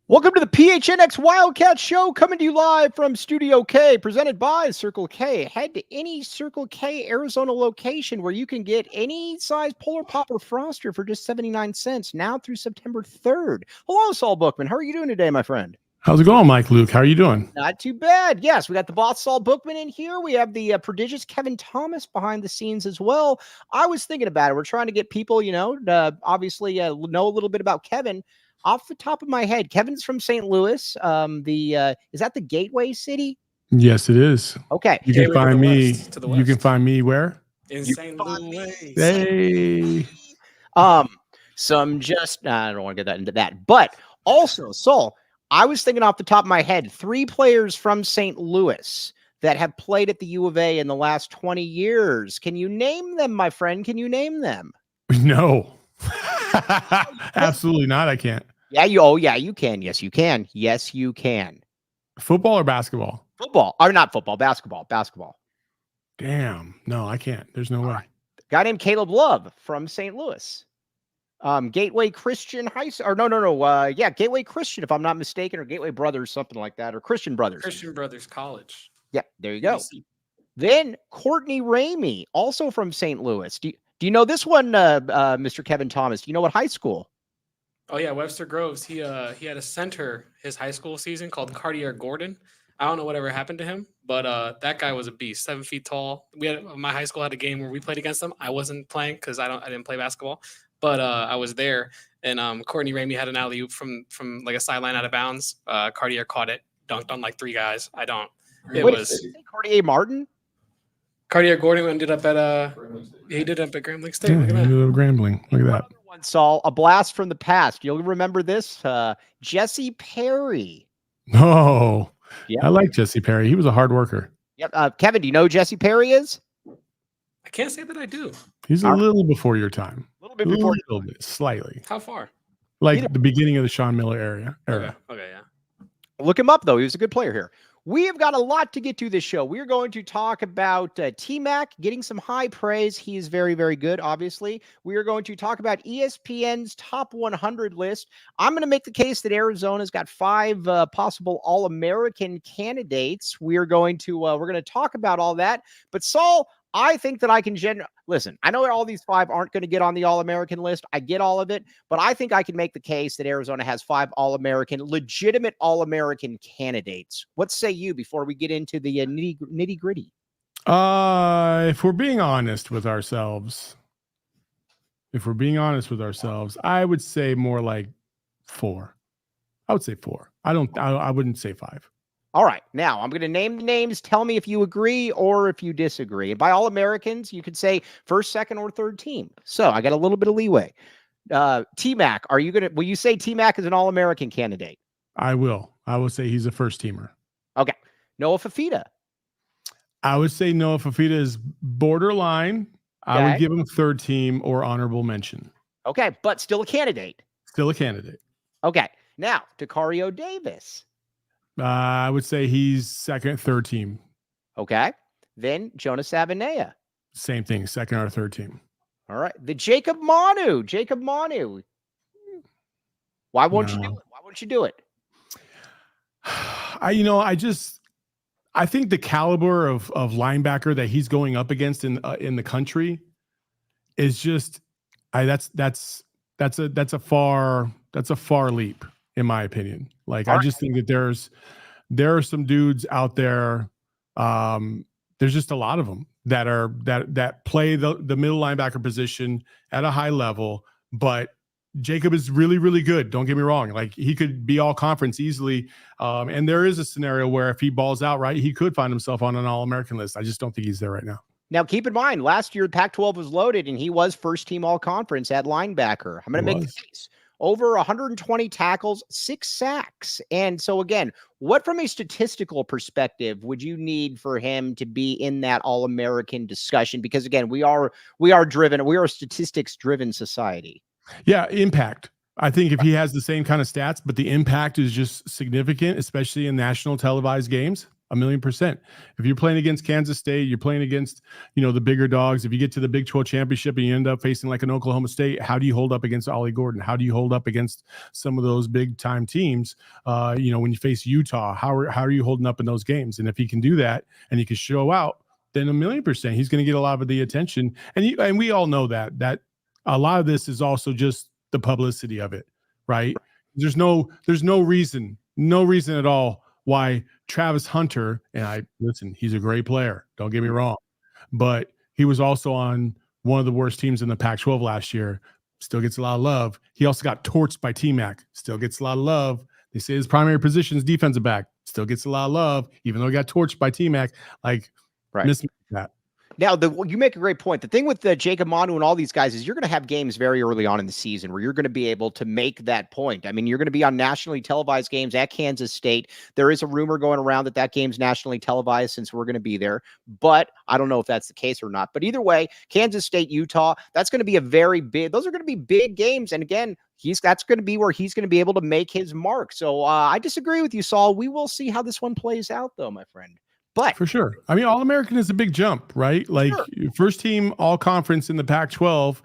Welcome to the PHNX Wildcat Show, coming to you live from Studio K, presented by Circle K. Head to any Circle K Arizona location where you can get any size Polar Pop or Froster for just 79 cents now through September 3rd. Hello, Saul Bookman. How are you doing today, my friend? How's it going, Mike Luke? How are you doing? Not too bad. Yes, we got the boss Saul Bookman in here. We have the prodigious Kevin Thomas behind the scenes as well. I was thinking about it. We're trying to get people, obviously know a little bit about Kevin. Off the top of my head, Kevin's from St. Louis. Is that the Gateway City? Yes, it is. Okay. You can find me. You can find me where? In St. Louis. Hey. I don't want to get into that. But also, Saul, I was thinking off the top of my head, 3 players from St. Louis that have played at the U of A in the last 20 years. Can you name them, my friend? Can you name them? No. Absolutely not. I can't. Yeah, you can. Yes, you can. Yes, you can. Football or basketball? Football. Or not football, basketball. Damn. No, I can't. There's no way. Right. Guy named Caleb Love from St. Louis. Gateway Christian High School. Gateway Christian, if I'm not mistaken, or Gateway Brothers, something like that, or Christian Brothers. Christian Brothers College. Yeah, there you go. Then Courtney Ramey, also from St. Louis. Do you know this one, Mr. Kevin Thomas? Do you know what high school? Oh yeah, Webster Groves. He had a center his high school season called Cartier Gordon. I don't know whatever happened to him, but that guy was a beast. 7 feet tall. My high school had a game where we played against him. I wasn't playing because I didn't play basketball, but I was there. And Courtney Ramey had an alley oop from like a sideline out of bounds. Cartier caught it, dunked on like 3 guys. Cartier Martin. Cartier Gordon ended up at he did up at Grambling State. Yeah, Look at that. Grambling. Look at that. One, Saul, a blast from the past. You'll remember this. Jesse Perry. Oh, yeah. I like Jesse Perry. He was a hard worker. Yep. Kevin, do you know who Jesse Perry is? I can't say that I do. He's a little before your time. A little bit before. A little bit, slightly. How far? Like the beginning of the Sean Miller era. Okay, yeah. Look him up, though. He was a good player here. We have got a lot to get to this show. We're going to talk about T-Mac getting some high praise. He is very, very good, obviously. We are going to talk about ESPN's top 100 list. I'm going to make the case that Arizona's got 5 possible All-American candidates. We're going to talk about all that. But Saul, I think that I can listen, I know all these 5 aren't going to get on the All-American list. I get all of it, but I think I can make the case that Arizona has 5 All-American, legitimate All-American candidates. What say you before we get into the nitty-gritty? If we're being honest with ourselves, I would say more like 4. I would say 4. I wouldn't say 5. All right. Now, I'm going to name the names. Tell me if you agree or if you disagree. And by All-Americans, you could say first, second, or third team. So I got a little bit of leeway. T-Mac, will you say T-Mac is an All-American candidate? I will. I will say he's a first teamer. Okay. Noah Fifita. I would say Noah Fifita is borderline. Okay. I would give him third team or honorable mention. Okay. But still a candidate. Still a candidate. Okay. Now, Tetairoa Davis. I would say he's second, third team. Okay. Then Jonas Avenea. Same thing, second or third team. All right. The Jacob Manu. Why won't you do it? Why won't you do it? I think the caliber of linebacker that he's going up against in the country is just that's a far leap, in my opinion. Like, I just think that there are some dudes out there. There's just a lot of them that play the middle linebacker position at a high level, but Jacob is really, really good. Don't get me wrong. Like, he could be all conference easily. And there is a scenario where if he balls out right, he could find himself on an All-American list. I just don't think he's there right now. Now, keep in mind, last year, Pac-12 was loaded, and he was first team all-conference at linebacker. I'm going to make the case. Over 120 tackles, 6 sacks. And so, again, what from a statistical perspective would you need for him to be in that All-American discussion? Because, again, we are a statistics-driven society. Yeah, impact. I think if he has the same kind of stats, but the impact is just significant, especially in national televised games, 1,000,000%. If you're playing against Kansas State, you're playing against, the bigger dogs. If you get to the Big 12 championship and you end up facing like an Oklahoma State, how do you hold up against Ollie Gordon? How do you hold up against some of those big time teams? When you face Utah, how are you holding up in those games? And if he can do that and he can show out, then 1,000,000%, he's going to get a lot of the attention. And we all know that a lot of this is also just the publicity of it, right? There's no reason at all why Travis Hunter, and he's a great player, don't get me wrong, but he was also on one of the worst teams in the Pac-12 last year, still gets a lot of love. He also got torched by T-Mac, still gets a lot of love. They say his primary position is defensive back, still gets a lot of love, even though he got torched by T-Mac. Miss that. Now, you make a great point. The thing with Jacob Manu and all these guys is you're going to have games very early on in the season where you're going to be able to make that point. I mean, you're going to be on nationally televised games at Kansas State. There is a rumor going around that game's nationally televised since we're going to be there, but I don't know if that's the case or not. But either way, Kansas State, Utah, that's going to be those are going to be big games. And again, that's going to be where he's going to be able to make his mark. So I disagree with you, Saul. We will see how this one plays out, though, my friend. But for sure. I mean, All-American is a big jump, right? First team all-conference in the Pac-12.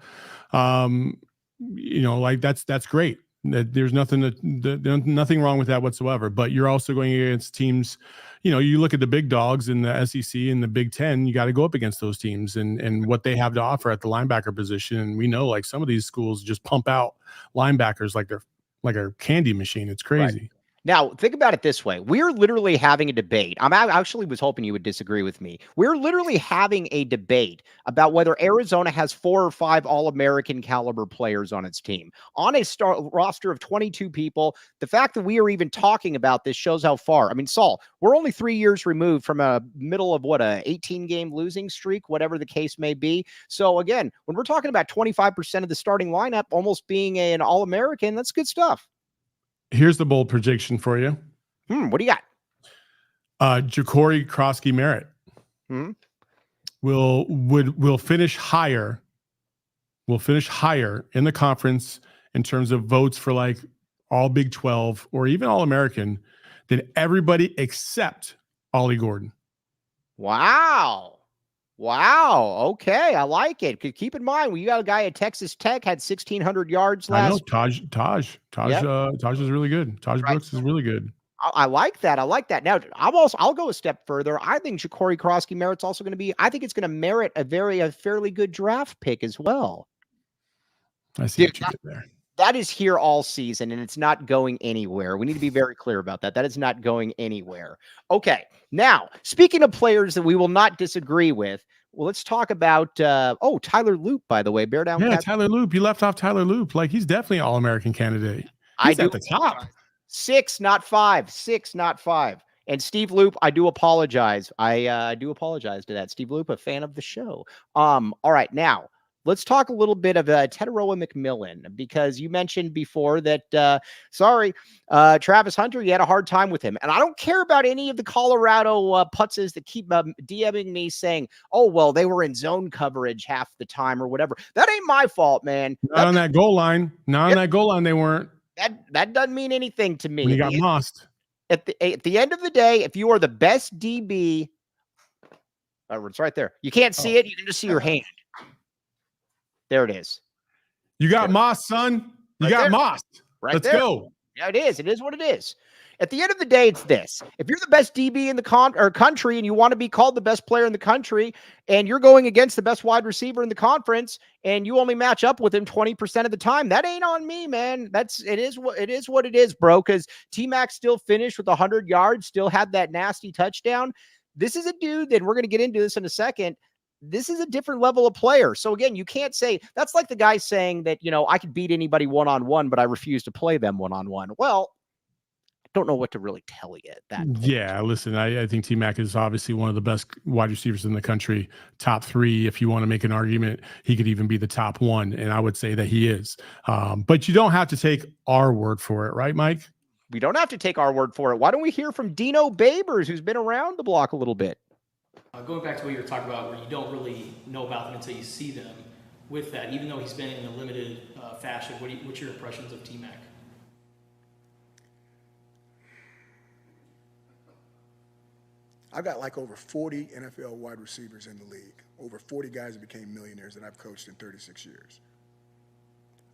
That's great. There's nothing wrong with that whatsoever. But you're also going against teams, you look at the big dogs in the SEC and the Big Ten, you got to go up against those teams and what they have to offer at the linebacker position. And we know some of these schools just pump out linebackers like they're like a candy machine. It's crazy. Right. Now, think about it this way. We're literally having a debate. I actually was hoping you would disagree with me. We're literally having a debate about whether Arizona has 4 or 5 All-American caliber players on its team. On a roster of 22 people, the fact that we are even talking about this shows how far. I mean, Saul, we're only 3 years removed from a middle of a 18-game losing streak, whatever the case may be. So again, when we're talking about 25% of the starting lineup almost being an All-American, that's good stuff. Here's the bold prediction for you. What do you got? Ja'Cory Krosky-Merritt will finish higher. Will finish higher in the conference in terms of votes for all Big 12 or even All-American than everybody except Ollie Gordon. Wow. Okay, I like it. Keep in mind, you got a guy at Texas Tech had 1,600 yards last. I know Taj is really good. Brooks is really good. I like that. Now, I'll go a step further. I think Ja'Cory Krosky-Merritt's also going to be. I think it's going to merit a fairly good draft pick as well. I see what you did there. That is here all season, and it's not going anywhere. We need to be very clear about that. That is not going anywhere. Okay, now, speaking of players that we will not disagree with, well, let's talk about, Tyler Loop, by the way. Bear down. Yeah, Tyler Loop. You left off Tyler Loop. He's definitely an All-American candidate. He's at the top. 6, not 5. 6, not 5. And Steve Loop, I do apologize. I do apologize to that. Steve Loop, a fan of the show. All right, now, let's talk a little bit of Tetairoa McMillan, because you mentioned before that, Travis Hunter, you had a hard time with him. And I don't care about any of the Colorado putzes that keep DMing me saying, oh, well, they were in zone coverage half the time or whatever. That ain't my fault, man. Not on that goal line. On that goal line, they weren't. That doesn't mean anything to me. When you got mossed. At the end of the day, if you are the best DB, it's right there. You can't see it. You can just see your hand. There it is. You got mossed, son. You got mossed. Let's go. Yeah, it is. It is what it is. At the end of the day, it's this. If you're the best DB in the country and you want to be called the best player in the country and you're going against the best wide receiver in the conference and you only match up with him 20% of the time, that ain't on me, man. It is what it is, bro, because T-Mac still finished with 100 yards, still had that nasty touchdown. This is a dude, and we're going to get into this in a second, this is a different level of player. So again, you can't say that's like the guy saying that, I could beat anybody one-on-one, but I refuse to play them one-on-one. Well, I don't know what to really tell you at that point. Yeah, listen, I think T-Mac is obviously one of the best wide receivers in the country. Top 3, if you want to make an argument, he could even be the top 1. And I would say that he is. But you don't have to take our word for it, right, Mike? We don't have to take our word for it. Why don't we hear from Dino Babers, who's been around the block a little bit? Going back to what you were talking about, where you don't really know about them until you see them, with that, even though he's been in a limited fashion, what's your impressions of T-Mac? I've got like over 40 NFL wide receivers in the league, over 40 guys that became millionaires that I've coached in 36 years.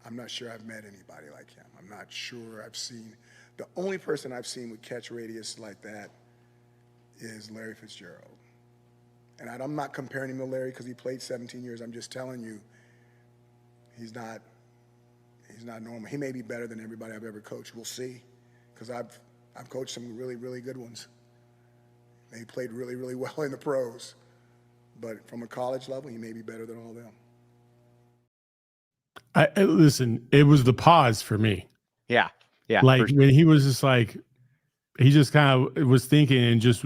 I'm not sure I've met anybody like him. I'm not sure I've seen, the only person I've seen with catch radius like that is Larry Fitzgerald. And I'm not comparing him to Larry because he played 17 years. I'm just telling you, he's not normal. He may be better than everybody I've ever coached. We'll see, because I've coached some really, really good ones. They played really, really well in the pros. But from a college level, he may be better than all of them. Listen, it was the pause for me. Yeah. Like when he was just like, he just kind of was thinking and just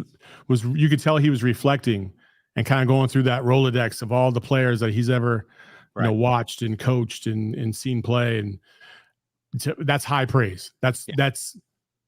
was, you could tell he was reflecting and kind of going through that Rolodex of all the players that he's ever watched and coached and seen play. And that's high praise. That's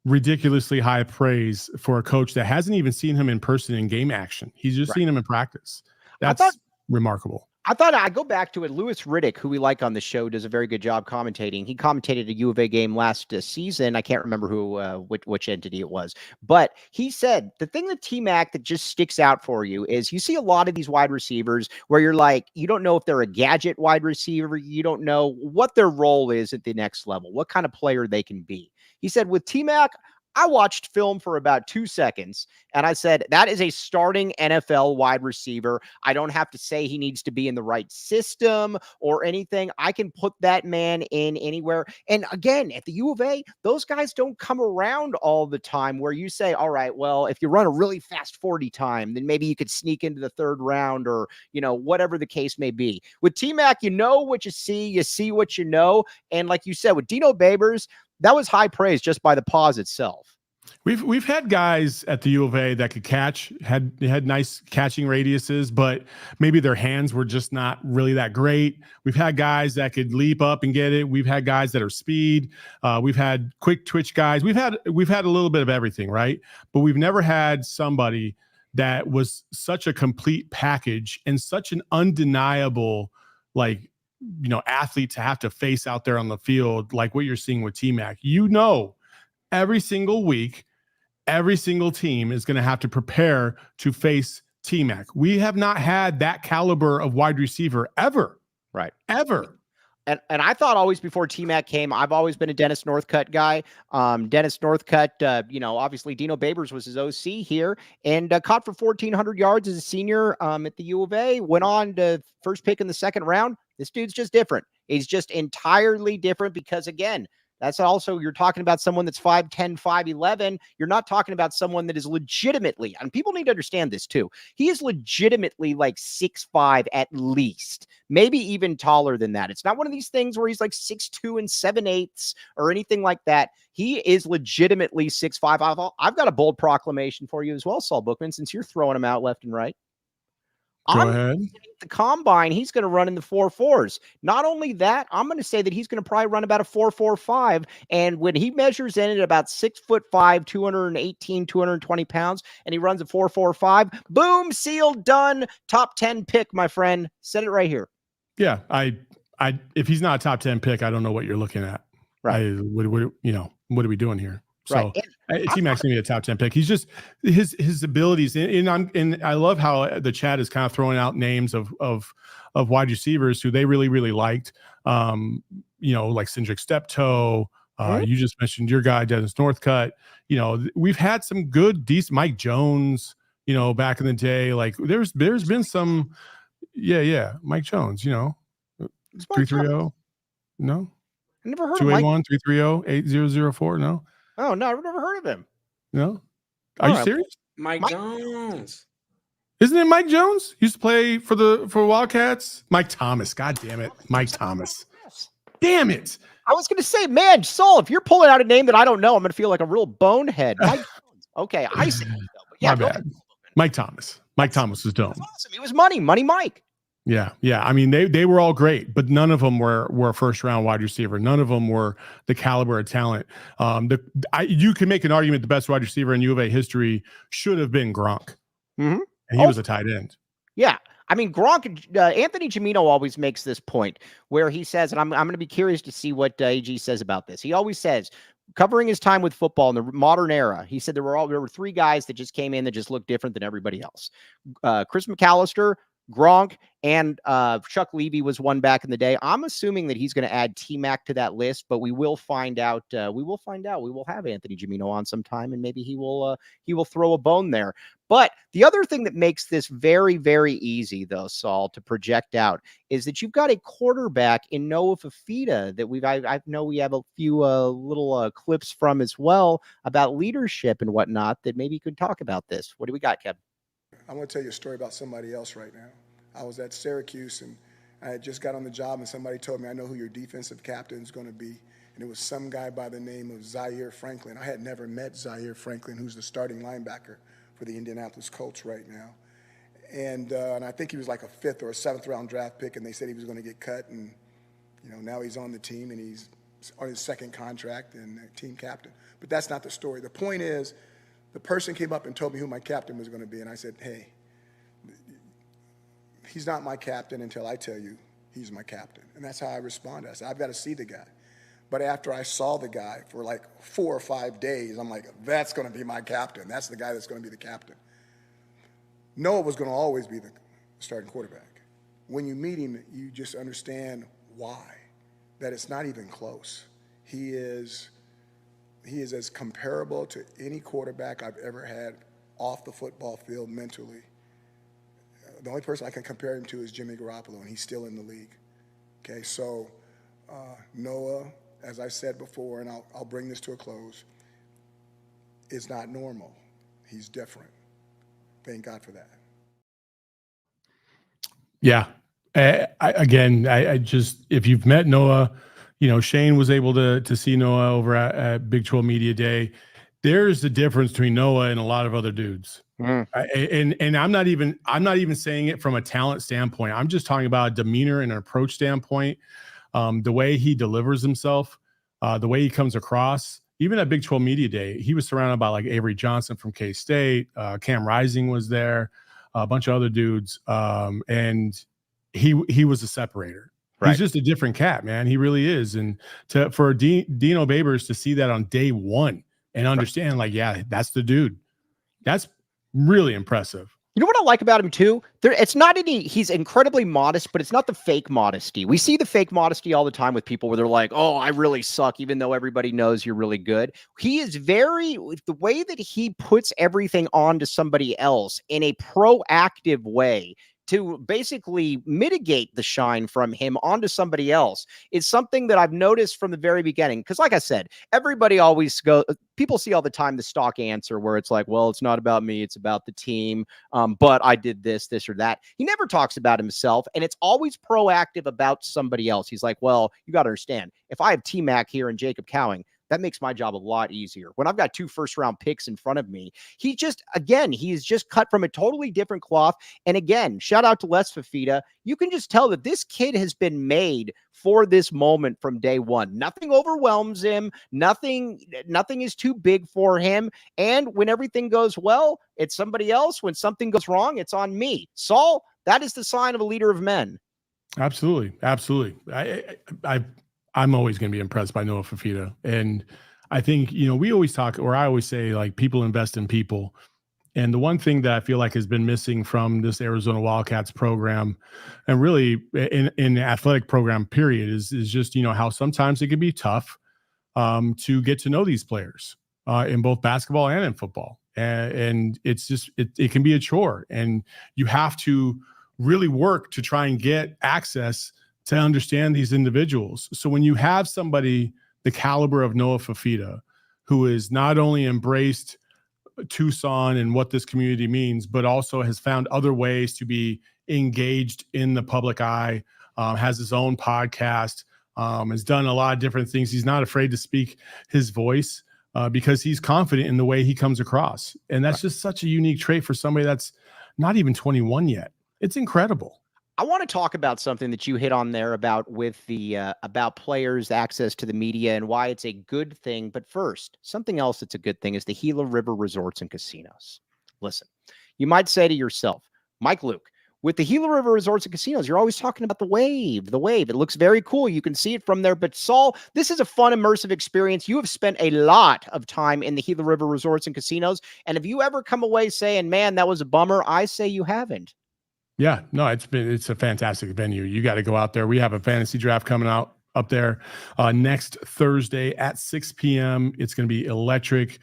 ridiculously high praise for a coach that hasn't even seen him in person in game action. He's just seen him in practice. That's remarkable. I thought I'd go back to it. Lewis Riddick, who we like on the show, does a very good job commentating. He commentated a U of A game last season. I can't remember who, which entity it was, but he said the thing that T-Mac that just sticks out for you is you see a lot of these wide receivers where you're like, you don't know if they're a gadget wide receiver. You don't know what their role is at the next level, what kind of player they can be. He said with T-Mac, I watched film for about 2 seconds, and I said, that is a starting NFL wide receiver. I don't have to say he needs to be in the right system or anything. I can put that man in anywhere. And again, at the U of A, those guys don't come around all the time where you say, all right, well, if you run a really fast 40 time, then maybe you could sneak into the 3rd round or, whatever the case may be. With T-Mac, you know what you see what you know. And like you said, with Dino Babers, that was high praise just by the pause itself. We've had guys at the U of A that could catch, had nice catching radiuses, but maybe their hands were just not really that great. We've had guys that could leap up and get it. We've had guys that are speed. We've had quick twitch guys. We've had a little bit of everything, right? But we've never had somebody that was such a complete package and such an undeniable, athlete to have to face out there on the field, like what you're seeing with T-Mac. Every single week, every single team is going to have to prepare to face T-Mac. We have not had that caliber of wide receiver ever. Right. Ever. And I thought always before T-Mac came, I've always been a Dennis Northcutt guy. Dennis Northcutt, obviously Dino Babers was his OC here and caught for 1,400 yards as a senior at the U of A, went on to first pick in the 2nd round. This dude's just different. He's just entirely different because, again, that's also, you're talking about someone that's 5'10", 5'11". You're not talking about someone that is legitimately, and people need to understand this too. He is legitimately like 6'5" at least, maybe even taller than that. It's not one of these things where he's like 6'2" and 7/8 or anything like that. He is legitimately 6'5". I've got a bold proclamation for you as well, Saul Bookman, since you're throwing them out left and right. Go ahead. The combine, he's going to run in the 4.4s. Not only that, I'm going to say that he's going to probably run about a 4.45. And when he measures in at about 6'5", 218, 220 pounds, and he runs a 4.45, boom, sealed, done. Top 10 pick, my friend. Said it right here. Yeah, if he's not a top 10 pick, I don't know what you're looking at. Right. What are we doing here? So T-Mac's gonna be a top 10 pick. He's just his abilities, and I love how the chat is kind of throwing out names of wide receivers who they really, really liked. Like Cindric Steptoe. You just mentioned your guy Dennis Northcutt. We've had some good, decent Mike Jones. Back in the day, like there's been some. Yeah, Mike Jones. 330. No, I never heard of Mike. 281-330-8004. No. Oh, no, I've never heard of him. No? Are you serious? Mike Jones. Isn't it Mike Jones? Used to play for Wildcats? Mike Thomas. God damn it. Mike Thomas. Damn it. I was going to say, man, Saul, if you're pulling out a name that I don't know, I'm going to feel like a real bonehead. Mike Jones. Okay, I see. But yeah, my bad. Mike Thomas. Mike Thomas was dope. Awesome. He was Money Mike. Yeah. I mean, they were all great, but none of them were first round wide receiver. None of them were the caliber of talent. You can make an argument the best wide receiver in U of A history should have been Gronk, and he was a tight end. Yeah. I mean, Gronk, Anthony Gimino always makes this point where he says, and I'm going to be curious to see what AG says about this. He always says, covering his time with football in the modern era, he said there were 3 guys that just came in that just looked different than everybody else. Chris McAllister, Gronk, and Chuck Levy was one back in the day. I'm assuming that he's going to add T-Mac to that list, but we will find out. We will have Anthony Gimino on sometime, and maybe he will throw a bone there. But the other thing that makes this very, very easy, though, Saul, to project out is that you've got a quarterback in Noah Fifita that I know we have a few little clips from as well about leadership and whatnot that maybe you could talk about this. What do we got, Kevin? I want to tell you a story about somebody else right now. I was at Syracuse, and I had just got on the job, and somebody told me, I know who your defensive captain is going to be. And it was some guy by the name of Zaire Franklin. I had never met Zaire Franklin, who's the starting linebacker for the Indianapolis Colts right now. And I think he was like a 5th or a 7th round draft pick, and they said he was going to get cut. And, now he's on the team, and he's on his 2nd contract and team captain. But that's not the story. The point is, the person came up and told me who my captain was going to be, and I said, hey, he's not my captain until I tell you he's my captain. And that's how I responded. I said, I've got to see the guy. But after I saw the guy for like 4 or 5 days, I'm like, that's going to be my captain. That's the guy that's going to be the captain. Noah was going to always be the starting quarterback. When you meet him, you just understand why, that it's not even close. He is as comparable to any quarterback I've ever had off the football field mentally. The only person I can compare him to is Jimmy Garoppolo, and he's still in the league. Okay, so Noah, as I said before, and I'll bring this to a close, is not normal. He's different. Thank God for that. Yeah. I just, if you've met Noah, Shane was able to see Noah over at Big 12 Media Day. There's a difference between Noah and a lot of other dudes. And I'm not even saying it from a talent standpoint. I'm just talking about a demeanor and an approach standpoint. The way he delivers himself, the way he comes across. Even at Big 12 Media Day, he was surrounded by like Avery Johnson from K-State. Cam Rising was there, a bunch of other dudes. And he was a separator. Right. He's just a different cat, man. He really is. And for Dino Babers to see that on day 1 and understand, like, yeah, that's the dude. That's really impressive. You know what I like about him too? He's incredibly modest, but it's not the fake modesty. We see the fake modesty all the time with people where they're like, oh, I really suck, even though everybody knows you're really good. He is the way that he puts everything onto somebody else in a proactive way to basically mitigate the shine from him onto somebody else is something that I've noticed from the very beginning. Because like I said, people see all the time the stock answer where it's like, well, it's not about me, it's about the team. But I did this or that. He never talks about himself, and it's always proactive about somebody else. He's like, well, you got to understand, if I have T-Mac here and Jacob Cowing, that makes my job a lot easier. When I've got 2 first-round picks in front of me, he's just cut from a totally different cloth. And again, shout out to Les Fifita. You can just tell that this kid has been made for this moment from day 1. Nothing overwhelms him. Nothing is too big for him. And when everything goes well, it's somebody else. When something goes wrong, it's on me. Saul, that is the sign of a leader of men. Absolutely. I'm always going to be impressed by Noah Fifita. And I think, we always talk, or I always say, like, people invest in people. And the one thing that I feel like has been missing from this Arizona Wildcats program, and really in the athletic program period, is just, how sometimes it can be tough to get to know these players in both basketball and in football. And it's just, it can be a chore. And you have to really work to try and get access to understand these individuals. So when you have somebody the caliber of Noah Fifita, who is not only embraced Tucson and what this community means, but also has found other ways to be engaged in the public eye, has his own podcast, has done a lot of different things. He's not afraid to speak his voice because he's confident in the way he comes across. And that's just such a unique trait for somebody that's not even 21 yet. It's incredible. I want to talk about something that you hit on there about players' access to the media and why it's a good thing. But first, something else that's a good thing is the Gila River Resorts and Casinos. Listen, you might say to yourself, Mike Luke, with the Gila River Resorts and Casinos, you're always talking about the wave. The wave. It looks very cool. You can see it from there. But Saul, this is a fun, immersive experience. You have spent a lot of time in the Gila River Resorts and Casinos. And if you ever come away saying, man, that was a bummer, I say you haven't. Yeah, no, it's a fantastic venue. You got to go out there. We have a fantasy draft coming out up there next Thursday at 6 p.m. It's going to be electric.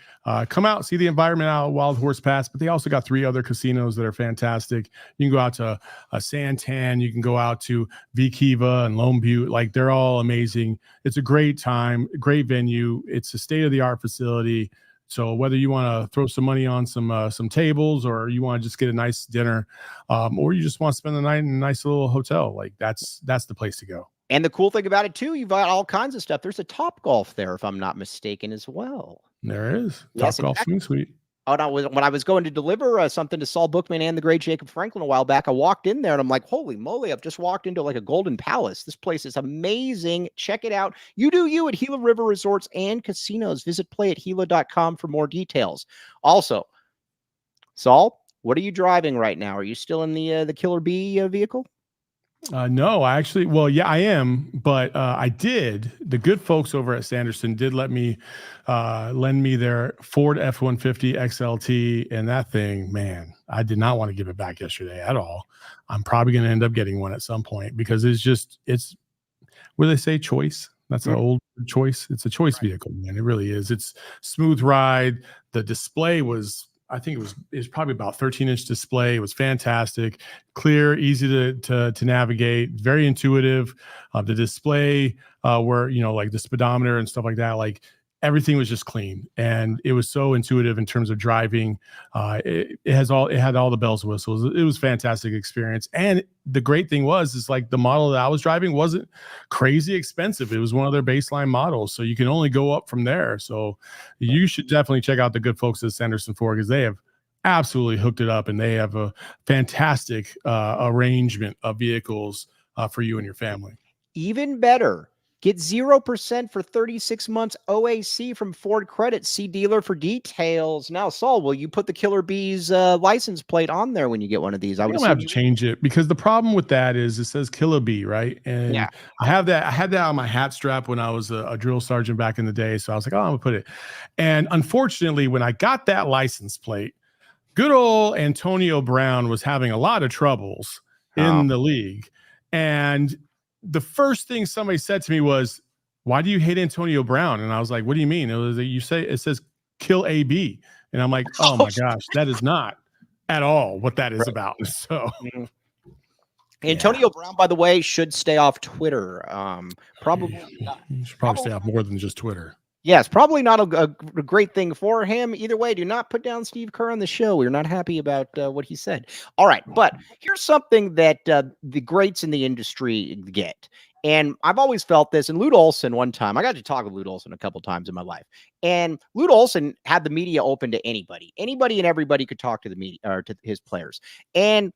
Come out, see the environment out at Wild Horse Pass, but they also got 3 other casinos that are fantastic. You can go out to Santan. You can go out to Vikiva and Lone Butte. Like, they're all amazing. It's a great time, great venue. It's a state-of-the-art facility. So whether you want to throw some money on some tables, or you want to just get a nice dinner, or you just want to spend the night in a nice little hotel, like that's the place to go. And the cool thing about it too, you've got all kinds of stuff. There's a Top Golf there, if I'm not mistaken, as well. There is. Yes, Top Golf Swing Suite. Oh, no, when I was going to deliver something to Saul Bookman and the great Jacob Franklin a while back, I walked in there and I'm like, holy moly, I've just walked into like a golden palace. This place is amazing. Check it out. You do you at Gila River Resorts and Casinos. Visit playathila.com for more details. Also, Saul, what are you driving right now? Are you still in the Killer Bee vehicle? No, I actually, well, yeah, I am, but the good folks over at Sanderson did let me lend me their Ford F-150 XLT, and that thing, man, I did not want to give it back yesterday at all. I'm probably going to end up getting one at some point, because it's where they say choice. That's an old choice. It's a choice vehicle, man. It really is. It's smooth ride. The display was, I think it was probably about 13-inch display. It was fantastic, clear, easy to navigate, very intuitive. The display, where, like the speedometer and stuff like that, like everything was just clean, and it was so intuitive in terms of driving. It had all the bells and whistles. It was a fantastic experience. And the great thing is like the model that I was driving wasn't crazy expensive. It was one of their baseline models, so you can only go up from there. So you should definitely check out the good folks at Sanderson Ford, because they have absolutely hooked it up, and they have a fantastic arrangement of vehicles for you and your family. Even better, get 0% for 36 months OAC from Ford Credit. See dealer for details. Now, Saul, will you put the Killer Bees license plate on there when you get one of these? I would have to change it, because the problem with that is it says Killer Bee, right? And yeah, I had that on my hat strap when I was a drill sergeant back in the day. So I was like, oh, I'm gonna put it. And unfortunately, when I got that license plate, good old Antonio Brown was having a lot of troubles in the league. And the first thing somebody said to me was, why do you hate Antonio Brown? And I was like, what do you mean? It says kill AB. And I'm like, oh my gosh, that is not at all what that is about. So Antonio Brown, by the way, should stay off Twitter. Probably you should probably stay off more than just Twitter. Yes, probably not a great thing for him. Either way, do not put down Steve Kerr on the show. We're not happy about what he said. All right, but here's something that the greats in the industry get. And I've always felt this. And Lute Olson, one time, I got to talk with Lute Olson a couple times in my life. And Lute Olson had the media open to anybody. Anybody and everybody could talk to the media or to his players. And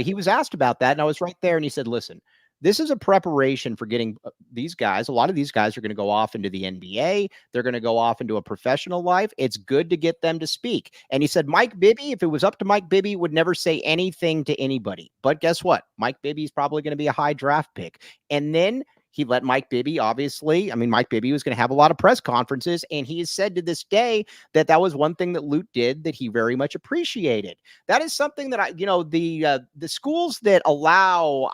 he was asked about that, and I was right there, and he said, listen, this is a preparation for getting these guys. A lot of these guys are going to go off into the NBA. They're going to go off into a professional life. It's good to get them to speak. And he said, Mike Bibby, if it was up to Mike Bibby, would never say anything to anybody. But guess what? Mike Bibby is probably going to be a high draft pick. And then he let Mike Bibby, obviously. I mean, Mike Bibby was going to have a lot of press conferences, and he has said to this day that was one thing that Lute did that he very much appreciated. That is something that the schools that allow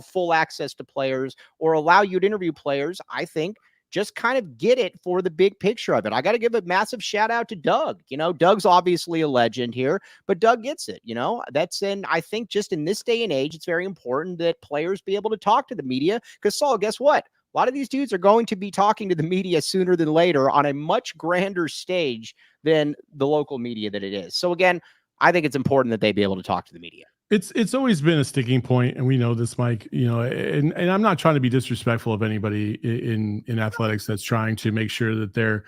full access to players or allow you to interview players, I think, just kind of get it for the big picture of it. I got to give a massive shout out to Doug. Doug's obviously a legend here, but Doug gets it. I think just in this day and age, it's very important that players be able to talk to the media, because Saul, guess what? A lot of these dudes are going to be talking to the media sooner than later on a much grander stage than the local media that it is. So again, I think it's important that they be able to talk to the media. It's always been a sticking point, and we know this, Mike, and I'm not trying to be disrespectful of anybody in athletics that's trying to make sure that they're,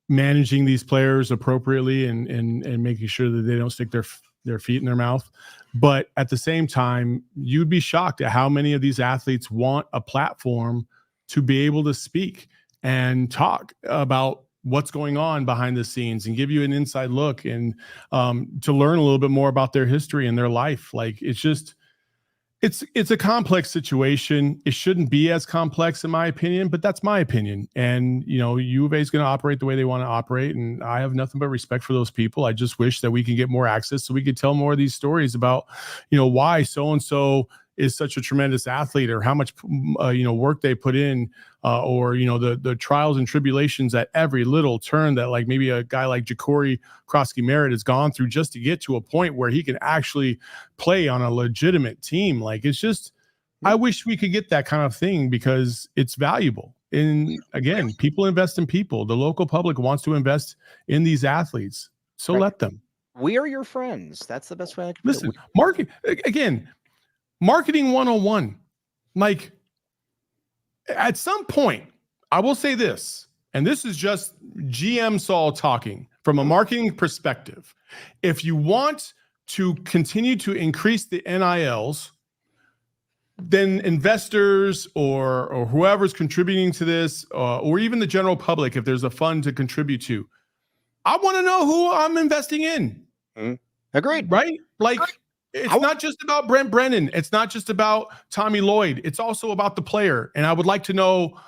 managing these players appropriately and making sure that they don't stick their feet in their mouth. But at the same time, you'd be shocked at how many of these athletes want a platform to be able to speak and talk about what's going on behind the scenes and give you an inside look and to learn a little bit more about their history and their life. Like, it's just, it's a complex situation. It shouldn't be as complex in my opinion, but that's my opinion. And, U of A is going to operate the way they want to operate. And I have nothing but respect for those people. I just wish that we could get more access so we could tell more of these stories about, why so-and-so is such a tremendous athlete, or how much, work they put in, or, the trials and tribulations at every little turn that, like, maybe a guy like Ja'Cory Krosky-Merritt has gone through just to get to a point where he can actually play on a legitimate team. Like, it's just, I wish we could get that kind of thing because it's valuable. And again, people invest in people. The local public wants to invest in these athletes. So let them. We are your friends. That's the best way I can listen. Marketing 101. Like, at some point, I will say this, and this is just GM Saul talking from a marketing perspective. If you want to continue to increase the NILs, then investors or whoever's contributing to this, or even the general public, if there's a fund to contribute to, I want to know who I'm investing in. Agreed. Right? Like, it's not just about Brent Brennan. It's not just about Tommy Lloyd. It's also about the player. And I would like to know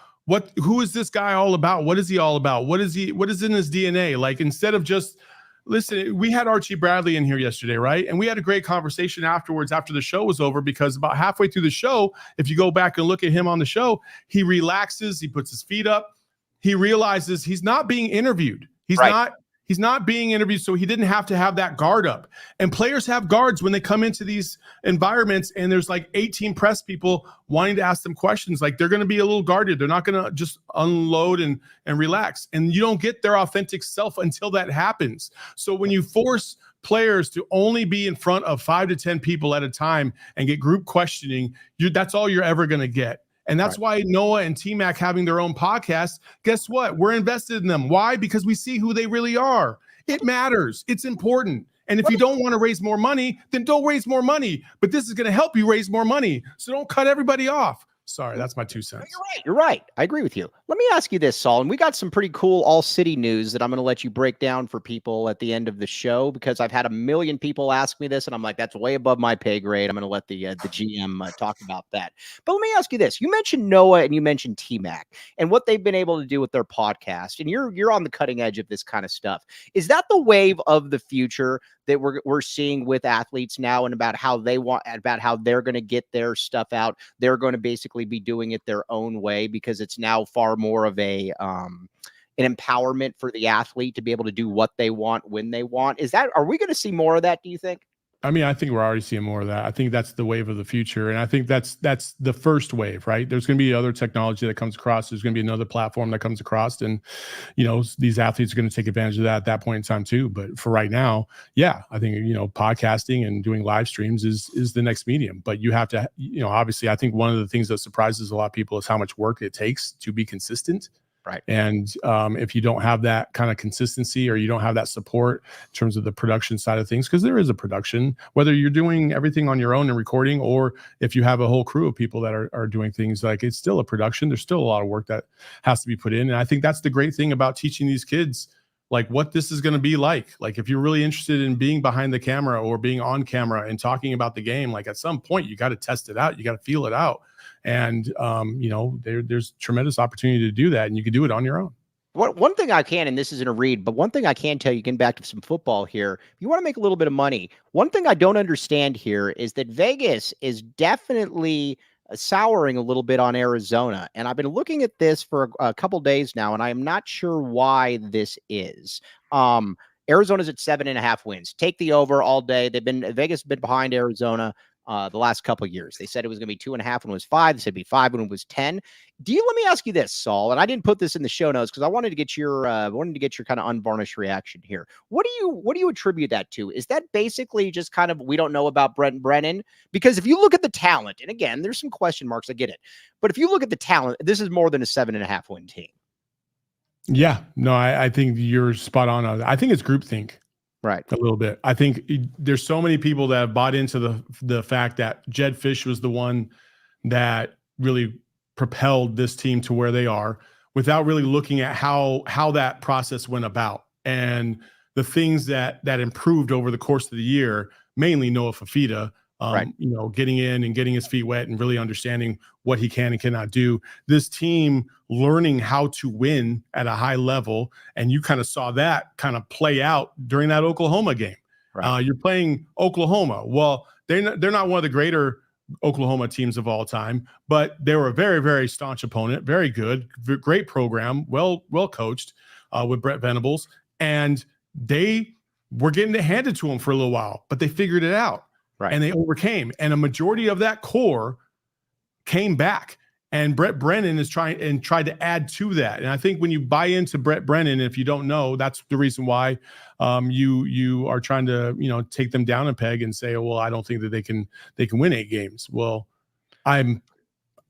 who is this guy all about? What is he all about? What is in his DNA? Like, instead of just, listen, we had Archie Bradley in here yesterday, right? And we had a great conversation afterwards after the show was over, because about halfway through the show, if you go back and look at him on the show, he relaxes, he puts his feet up, he realizes he's not being interviewed. He's not being interviewed, so he didn't have to have that guard up. And players have guards when they come into these environments, and there's like 18 press people wanting to ask them questions. Like, they're going to be a little guarded. They're not going to just unload and relax. And you don't get their authentic self until that happens. So when you force players to only be in front of 5 to 10 people at a time and get group questioning, that's all you're ever going to get. And that's why Noah and T-Mac having their own podcast, guess what? We're invested in them. Why? Because we see who they really are. It matters. It's important. And if you don't want to raise more money, then don't raise more money. But this is going to help you raise more money. So don't cut everybody off. Sorry, that's my 2 cents. You're right. I agree with you. Let me ask you this, Saul. And we got some pretty cool All-City news that I'm going to let you break down for people at the end of the show, because I've had a million people ask me this, and I'm like, that's way above my pay grade. I'm going to let the GM talk about that. But let me ask you this. You mentioned Noah and you mentioned T-Mac and what they've been able to do with their podcast. And you're on the cutting edge of this kind of stuff. Is that the wave of the future that we're seeing with athletes now, and about how they're going to get their stuff out? They're going to basically be doing it their own way, because it's now far more of an empowerment for the athlete to be able to do what they want when they want. Are we going to see more of that, do you think? I mean, I think we're already seeing more of that. I think that's the wave of the future. And I think that's the first wave, right? There's going to be other technology that comes across. There's going to be another platform that comes across. And, these athletes are going to take advantage of that at that point in time too. But for right now, yeah, I think, podcasting and doing live streams is the next medium. But you have to, obviously, I think one of the things that surprises a lot of people is how much work it takes to be consistent. Right. And if you don't have that kind of consistency, or you don't have that support in terms of the production side of things, because there is a production, whether you're doing everything on your own and recording, or if you have a whole crew of people that are doing things, like, it's still a production. There's still a lot of work that has to be put in. And I think that's the great thing about teaching these kids, like, what this is going to be like. Like, if you're really interested in being behind the camera or being on camera and talking about the game, like, at some point you got to test it out. You got to feel it out. And, there's tremendous opportunity to do that, and you can do it on your own. One thing I can, and this isn't a read, but one thing I can tell you, getting back to some football here, if you want to make a little bit of money, one thing I don't understand here is that Vegas is definitely souring a little bit on Arizona. And I've been looking at this for a couple days now, and I am not sure why this is. Arizona's at 7.5 wins. Take the over all day. Vegas has been behind Arizona the last couple of years. They said it was going to be 2.5 when it was 5. They said it'd be 5 when it was 10. Let me ask you this, Saul, and I didn't put this in the show notes because I wanted to get your kind of unvarnished reaction here. What do you attribute that to? Is that basically just kind of, we don't know about Brent Brennan? Because if you look at the talent, and again, there's some question marks, I get it, but if you look at the talent, this is more than a 7.5 win team. Yeah, no, I think you're spot on. I think it's groupthink. Right. A little bit. I think there's so many people that have bought into the fact that Jedd Fisch was the one that really propelled this team to where they are, without really looking at how that process went about and the things that improved over the course of the year, mainly Noah Fifita, Right. getting in and getting his feet wet and really understanding what he can and cannot do. This team learning how to win at a high level, and you kind of saw that kind of play out during that Oklahoma game. Right. You're playing Oklahoma. Well, they're not one of the greater Oklahoma teams of all time, but they were a very, very staunch opponent, very good, great program, well coached with Brent Venables, and they were getting it handed to them for a little while, but they figured it out. Right. And they overcame. And a majority of that core came back. And Brent Brennan is tried to add to that. And I think when you buy into Brent Brennan, if you don't know, that's the reason why you are trying to take them down a peg and say, oh, well, I don't think that they can win 8 games. Well, I'm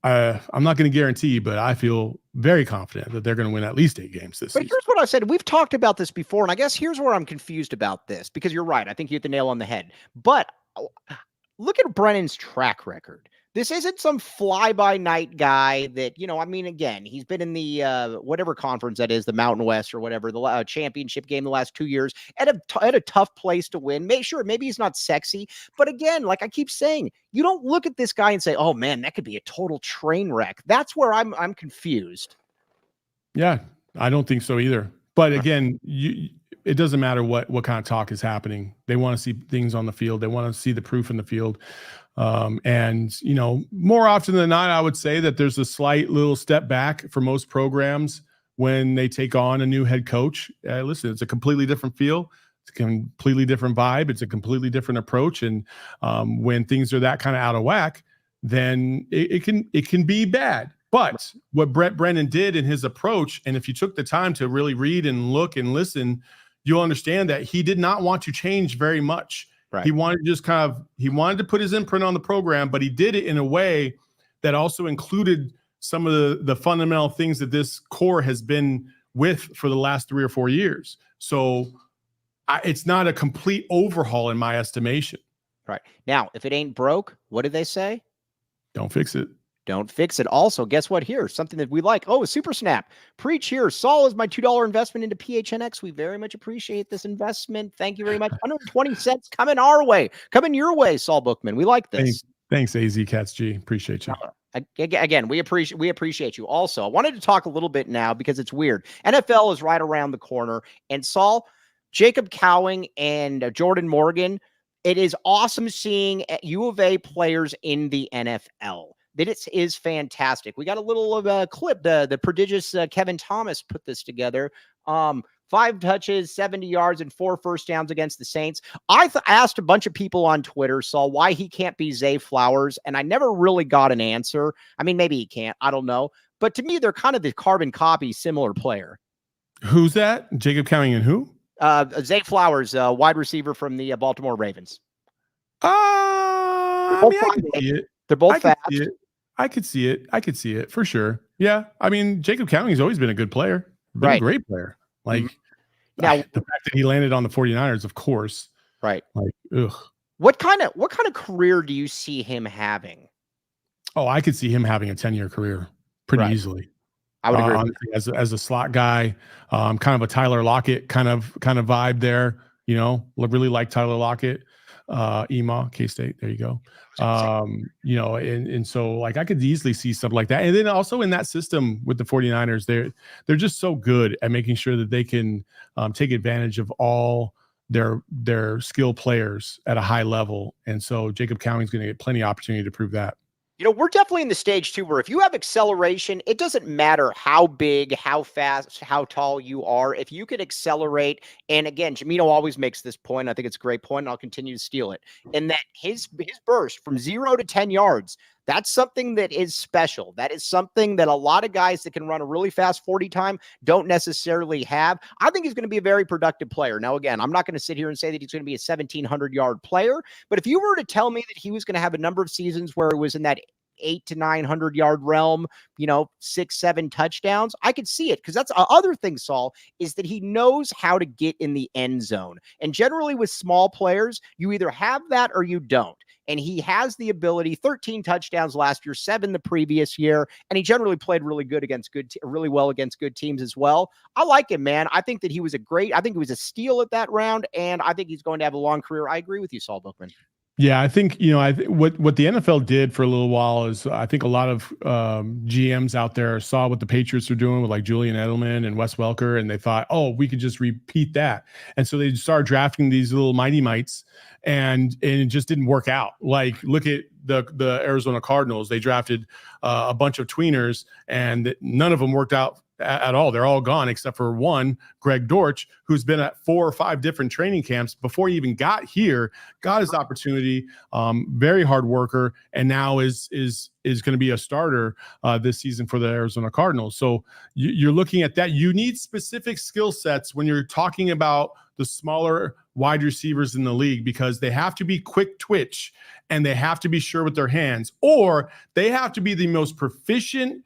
not going to guarantee, but I feel very confident that they're going to win at least 8 games this season. Here's what I said. We've talked about this before, and I guess here's where I'm confused about this, because you're right. I think you hit the nail on the head. But look at Brennan's track record. This isn't some fly-by-night guy that, again, he's been in the whatever conference that is, the Mountain West or whatever, the championship game the last 2 years at a tough place to win. Maybe he's not sexy, but again, like I keep saying, you don't look at this guy and say, oh man, that could be a total train wreck. That's where I'm confused. Yeah, I don't think so either. But again, it doesn't matter what kind of talk is happening. They want to see things on the field. They want to see the proof in the field. And more often than not, I would say that there's a slight little step back for most programs when they take on a new head coach. Listen, it's a completely different feel. It's a completely different vibe. It's a completely different approach. And when things are that kind of out of whack, then it can be bad. But what Brent Brennan did in his approach, and if you took the time to really read and look and listen, you'll understand that he did not want to change very much. Right. He wanted to put his imprint on the program, but he did it in a way that also included some of the fundamental things that this core has been with for the last 3 or 4 years. So it's not a complete overhaul in my estimation. Right. Now, if it ain't broke, what did they say? Don't fix it. Don't fix it. Also, guess what here? Something that we like. Oh, a super snap. Preach here. Saul is my $2 investment into PHNX. We very much appreciate this investment. Thank you very much. 120 cents coming our way. Coming your way, Saul Bookman. We like this. Thanks, AZ Cats G. Appreciate you. Again, we appreciate you. Also, I wanted to talk a little bit now because it's weird. NFL is right around the corner. And Saul, Jacob Cowing, and Jordan Morgan, it is awesome seeing U of A players in the NFL. That it is fantastic. We got a little of a clip. The prodigious Kevin Thomas put this together. 5 touches, 70 yards, and 4 first downs against the Saints. I asked a bunch of people on Twitter, Saul, why he can't be Zay Flowers, and I never really got an answer. I mean, maybe he can't. I don't know. But to me, they're kind of the carbon copy, similar player. Who's that? Jacob Cowing and who? Zay Flowers, wide receiver from the Baltimore Ravens. I can see it. They're both fast. I could see it for sure. Yeah. I mean, Jacob Cowing's always been a good player. Been a great player. Like now, the fact that he landed on the 49ers, of course. Right. Like, ugh. What kind of career do you see him having? Oh, I could see him having a 10-year career pretty easily. I would agree. As a slot guy, kind of a Tyler Lockett kind of vibe there. Really like Tyler Lockett. EMA, K-State, there you go. And so like I could easily see something like that. And then also in that system with the 49ers, they're just so good at making sure that they can take advantage of all their skill players at a high level. And so Jacob Cowing's going to get plenty of opportunity to prove that. We're definitely in the stage too, where if you have acceleration, it doesn't matter how big, how fast, how tall you are. If you can accelerate, and again, Jamino always makes this point. I think it's a great point, and I'll continue to steal it. And that his burst from 0 to 10 yards, that's something that is special. That is something that a lot of guys that can run a really fast 40 time don't necessarily have. I think he's going to be a very productive player. Now, again, I'm not going to sit here and say that he's going to be a 1,700-yard player, but if you were to tell me that he was going to have a number of seasons where it was in that 800 to 900 yard realm, 6-7 touchdowns, I could see it, because that's other thing, Saul, is that he knows how to get in the end zone. And generally with small players, you either have that or you don't. and he has the ability. 13 touchdowns last year, 7 the previous year, and he generally played really good against really well against good teams as well. I like him, man. I think that he was I think he was a steal at that round, and I think he's going to have a long career. I agree with you, Saul Bookman. Yeah, I think, what the NFL did for a little while is I think a lot of GMs out there saw what the Patriots are doing with like Julian Edelman and Wes Welker, and they thought, oh, we could just repeat that. And so they started drafting these little mighty mites, and it just didn't work out. Like, look at the Arizona Cardinals. They drafted a bunch of tweeners, and none of them worked out at all. They're all gone except for one, Greg Dortch, who's been at 4 or 5 different training camps before he even got here, got his opportunity, very hard worker, and now is going to be a starter this season for the Arizona Cardinals. So you're looking at that. You need specific skill sets when you're talking about the smaller wide receivers in the league, because they have to be quick twitch and they have to be sure with their hands, or they have to be the most proficient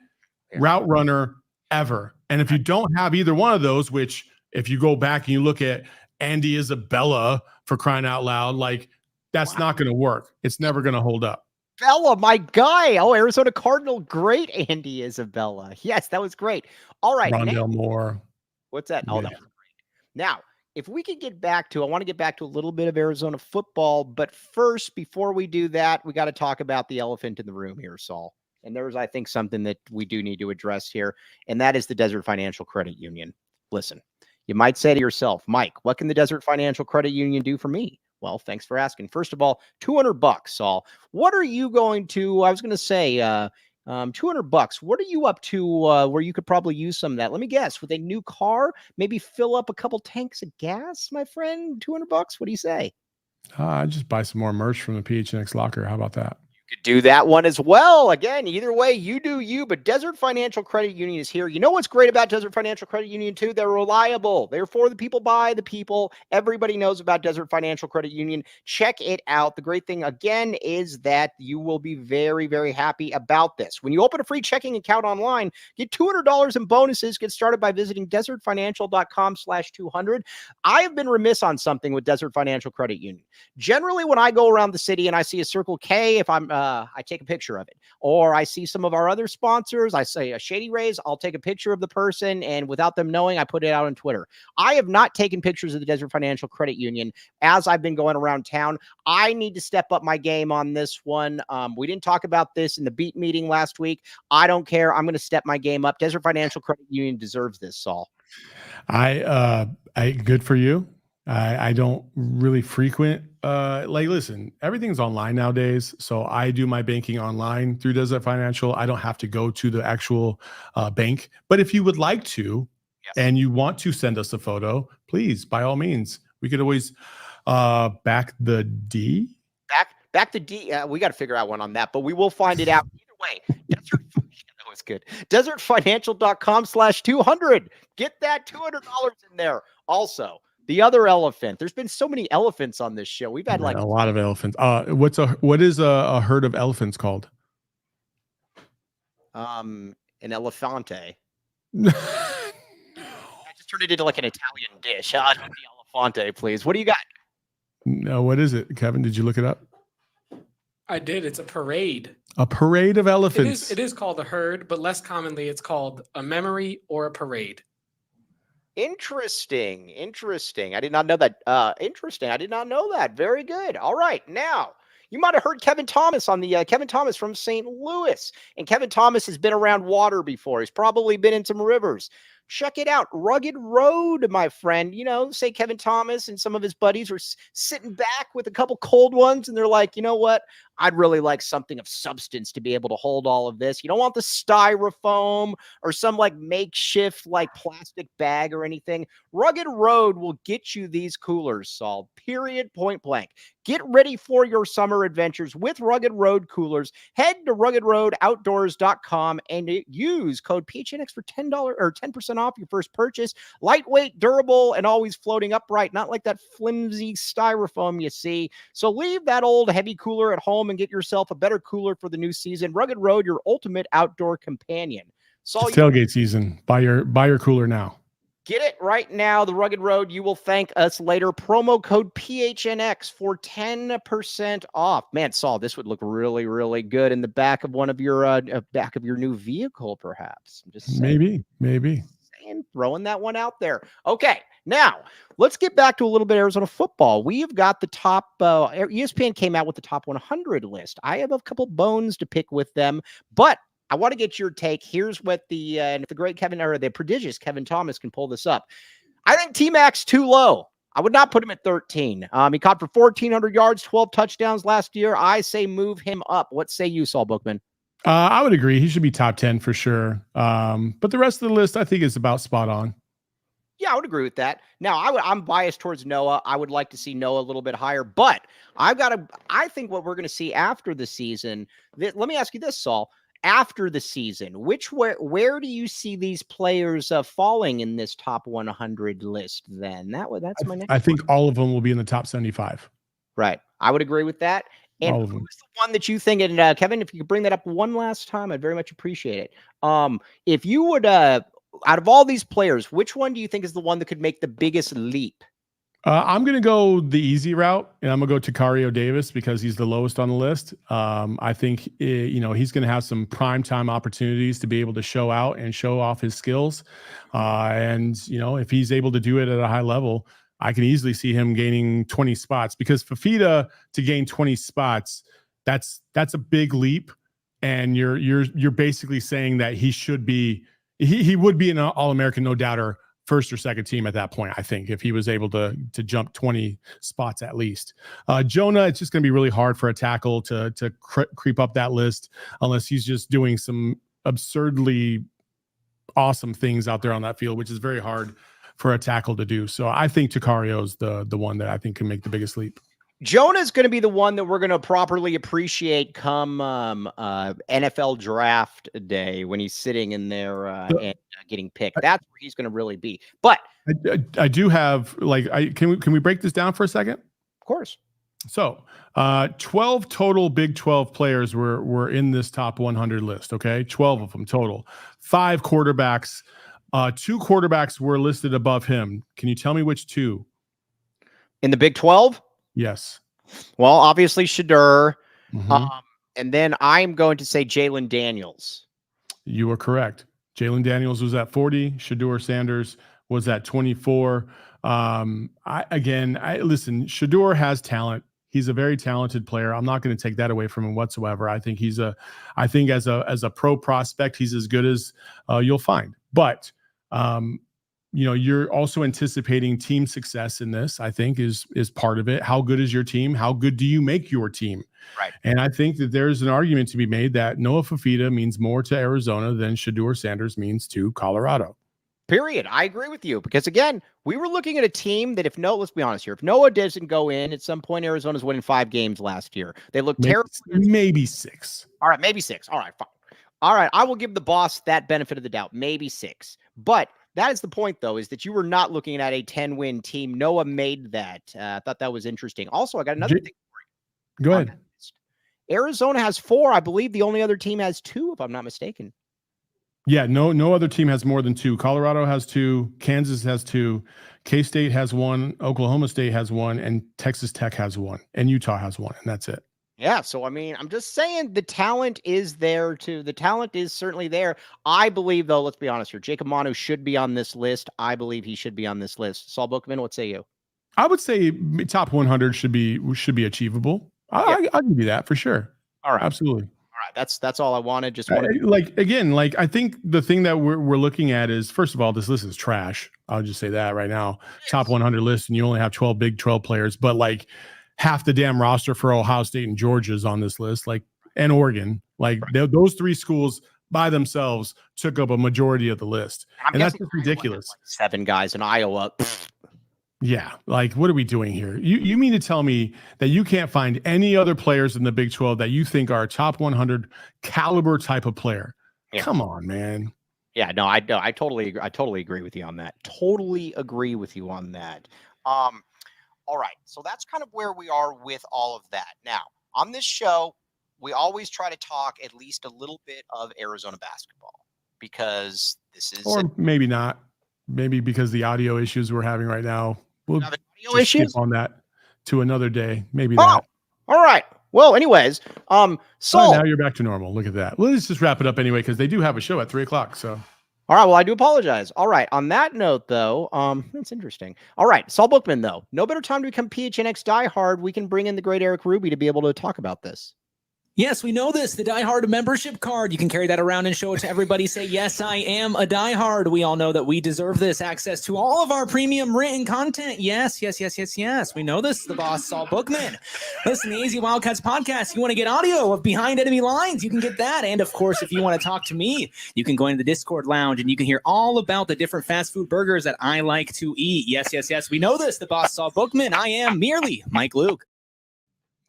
route runner ever. And if you don't have either one of those, which if you go back and you look at Andy Isabella, for crying out loud, like, that's not going to work. It's never going to hold up. Bella, my guy. Oh, Arizona Cardinal. Great, Andy Isabella. Yes, that was great. All right. Rondell Moore. What's that? Oh, that was great. Now, if we could get back to, I want to get back to a little bit of Arizona football. But first, before we do that, we got to talk about the elephant in the room here, Saul. And there's, I think, something that we do need to address here, and that is the Desert Financial Credit Union. Listen, you might say to yourself, Mike, what can the Desert Financial Credit Union do for me? Well, thanks for asking. First of all, $200, Saul. What are you going to, I was going to say, $200. What are you up to where you could probably use some of that? Let me guess, with a new car, maybe fill up a couple tanks of gas, my friend. $200. What do you say? I just buy some more merch from the PHNX locker. How about that? Could do that one as well. Again, either way, you do you, but Desert Financial Credit Union is here. You know what's great about Desert Financial Credit Union too? They're reliable. They're for the people, by the people. Everybody knows about Desert Financial Credit Union. Check it out. The great thing, again, is that you will be very, very happy about this. When you open a free checking account online, get $200 in bonuses. Get started by visiting desertfinancial.com/200. I have been remiss on something with Desert Financial Credit Union. Generally, when I go around the city and I see a Circle K, if I take a picture of it, or I see some of our other sponsors, I say a Shady Rays, I'll take a picture of the person, and without them knowing, I put it out on Twitter. I have not taken pictures of the Desert Financial Credit Union as I've been going around town. I need to step up my game on this one. We didn't talk about this in the beat meeting last week. I don't care. I'm going to step my game up. Desert Financial Credit Union deserves this, Saul. I good for you. I don't really frequent, listen, everything's online nowadays. So I do my banking online through Desert Financial. I don't have to go to the actual bank. But if you would like to, and you want to send us a photo, please, by all means, we could always back the D. Back the D. We got to figure out one on that, but we will find it out either way. That was good. Desertfinancial.com/200. Get that $200 in there. Also, the other elephant. There's been so many elephants on this show. We've had like a lot of elephants. What is a herd of elephants called? An elefante. I just turned it into like an Italian dish. The elefante, please. What do you got? No, what is it, Kevin? Did you look it up? I did. It's a parade. A parade of elephants. It is called a herd, but less commonly it's called a memory or a parade. Interesting. I did not know that. Interesting. I did not know that. Very good. All right. Now, you might have heard Kevin Thomas on the Kevin Thomas from St. Louis. And Kevin Thomas has been around water before. He's probably been in some rivers. Check it out. Rugged Road, my friend. You know, say Kevin Thomas and some of his buddies are sitting back with a couple cold ones, and they're like, you know what? I'd really like something of substance to be able to hold all of this. You don't want the styrofoam or some like makeshift like plastic bag or anything. Rugged Road will get you these coolers, Saul. Period. Point blank. Get ready for your summer adventures with Rugged Road coolers. Head to ruggedroadoutdoors.com and use code PHNX for $10 or 10% off your first purchase. Lightweight, durable, and always floating upright, not like that flimsy styrofoam you see. So leave that old heavy cooler at home and get yourself a better cooler for the new season. Rugged Road, your ultimate outdoor companion. Saul, it's tailgate season. Buy your cooler now. Get it right now. The Rugged Road. You will thank us later. Promo code PHNX for 10% off. Man, Saul, this would look really, really good in the back of one of your back of your new vehicle, perhaps. I'm just saying. Maybe. Throwing that one out there. Okay, now let's get back to a little bit of Arizona football. We have got the top. ESPN came out with the top 100 list. I have a couple bones to pick with them, but I want to get your take. Here's what and if the great Kevin or the prodigious Kevin Thomas can pull this up. I think T-Mac's too low. I would not put him at 13. He caught for 1,400 yards, 12 touchdowns last year. I say move him up. What say you, Saul Bookman? I would agree. He should be top 10 for sure. But the rest of the list, I think, is about spot on. Yeah, I would agree with that. Now, I'm biased towards Noah. I would like to see Noah a little bit higher, but I think what we're going to see after the season, let me ask you this, Saul. After the season, where do you see these players falling in this top 100 list then? That's my next I think all of them will be in the top 75. Right. I would agree with that. And who's the one that you think, and Kevin, if you could bring that up one last time, I'd very much appreciate it. If you would, out of all these players, which one do you think is the one that could make the biggest leap? I'm going to go the easy route, and I'm going to go Tetairoa Davis because he's the lowest on the list. I think, he's going to have some primetime opportunities to be able to show out and show off his skills. And if he's able to do it at a high level, I can easily see him gaining 20 spots because Fifita to gain 20 spots, that's a big leap. And you're basically saying that he should be, he would be an All-American, no doubter, first or second team at that point, I think, if he was able to jump 20 spots at least. Jonah, it's just going to be really hard for a tackle to creep up that list unless he's just doing some absurdly awesome things out there on that field, which is very hard for a tackle to do. So I think Tecario's the one that I think can make the biggest leap. Jonah's going to be the one that we're going to properly appreciate come NFL draft day when he's sitting in there and getting picked. That's where he's going to really be. But I do have can we break this down for a second? Of course. So 12 total Big 12 players were in this top 100 list. Okay, 12 of them total. 5 quarterbacks. 2 quarterbacks were listed above him. Can you tell me which 2? In the Big 12? Yes. Well, obviously Shadur. Mm-hmm. And then I'm going to say Jalen Daniels. You were correct. Jalen Daniels was at 40. Shadur Sanders was at 24. Listen, Shadur has talent. He's a very talented player. I'm not going to take that away from him whatsoever. I think as a pro prospect, he's as good as you'll find. But you're also anticipating team success in this, I think is part of it. How good is your team? How good do you make your team? Right. And I think that there's an argument to be made that Noah Fifita means more to Arizona than Shadur Sanders means to Colorado. Period. I agree with you because, again, we were looking at a team that let's be honest here, if Noah doesn't go in, at some point Arizona's winning 5 games last year. They look terrible. Maybe 6. All right, maybe 6. All right, fine. All right, I will give the boss that benefit of the doubt. Maybe 6. But that is the point, though, is that you were not looking at a 10-win team. Noah made that. I thought that was interesting. Also, I got another thing for you. Go ahead. Arizona has 4. I believe the only other team has 2, if I'm not mistaken. Yeah, no other team has more than 2. Colorado has 2. Kansas has 2. K-State has 1. Oklahoma State has 1. And Texas Tech has 1. And Utah has 1. And that's it. Yeah, so I mean, I'm just saying the talent is there too. The talent is certainly there. I believe, though, let's be honest here, Jacob Manu should be on this list. I believe he should be on this list. Saul Bookman, what say you? I would say top 100 should be achievable. I'll give you that for sure. All right, absolutely. All right, that's all I wanted. I think the thing that we're looking at is, first of all, this list is trash. I'll just say that right now. Yes. Top 100 list, and you only have 12 Big 12 players, but half the damn roster for Ohio State and Georgia is on this list, and Oregon. Those 3 schools by themselves took up a majority of the list. And that's just ridiculous. 7 guys in Iowa. Yeah. What are we doing here? You mean to tell me that you can't find any other players in the Big 12 that you think are a top 100 caliber type of player? Yeah. Come on, man. Yeah, no, I totally agree with you on that. Totally agree with you on that. All right, so that's kind of where we are with all of that. Now, on this show, we always try to talk at least a little bit of Arizona basketball because this is... Or maybe not. maybe because the audio issues we're having right now, we'll Now the audio just skip issues? on that to another day. Maybe Oh, that. all right. Well, anyways, Saul. Now you're back to normal. Look at that. Well, let's just wrap it up anyway, because they do have a show at 3:00. So All right. Well, I do apologize. All right. On that note, though, that's interesting. All right. Saul Bookman, though, no better time to become PHNX diehard. We can bring in the great Eric Ruby to be able to talk about this. Yes, we know this. The Die Hard membership card. You can carry that around and show it to everybody. Say, yes, I am a Die Hard. We all know that we deserve this. Access to all of our premium written content. Yes. We know this. The boss, Saul Bookman. Listen, the AZ Wildcats podcast. You want to get audio of Behind Enemy Lines? You can get that. And, of course, if you want to talk to me, you can go into the Discord lounge and you can hear all about the different fast food burgers that I like to eat. Yes. We know this. The boss, Saul Bookman. I am merely Mike Luke.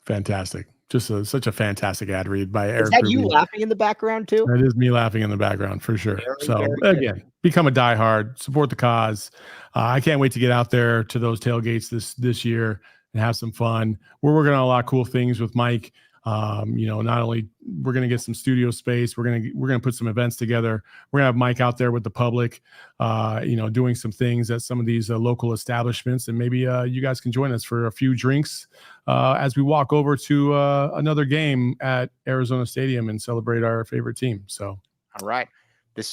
fantastic. Just such a fantastic ad read by Eric. Is that Ruby. you laughing in the background, too? That is me laughing in the background for sure. Very Again, become a diehard, support the cause. I can't wait to get out there to those tailgates this year and have some fun. We're working on a lot of cool things with Mike. Not only we're going to get some studio space, we're going to put some events together. We're going to have Mike out there with the public, doing some things at some of these local establishments, and maybe you guys can join us for a few drinks as we walk over to another game at Arizona Stadium and celebrate our favorite team. So, all right.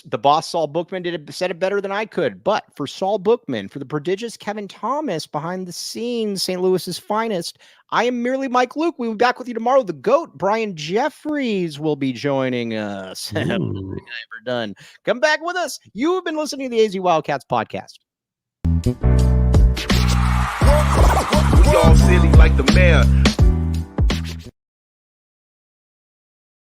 The boss, Saul Bookman, said it better than I could. But for Saul Bookman, for the prodigious Kevin Thomas behind the scenes, St. Louis's finest, I am merely Mike Luke. We'll be back with you tomorrow. The GOAT, Brian Jeffries, will be joining us. Never done. Come back with us. You have been listening to the AZ Wildcats podcast. We all silly like the mayor.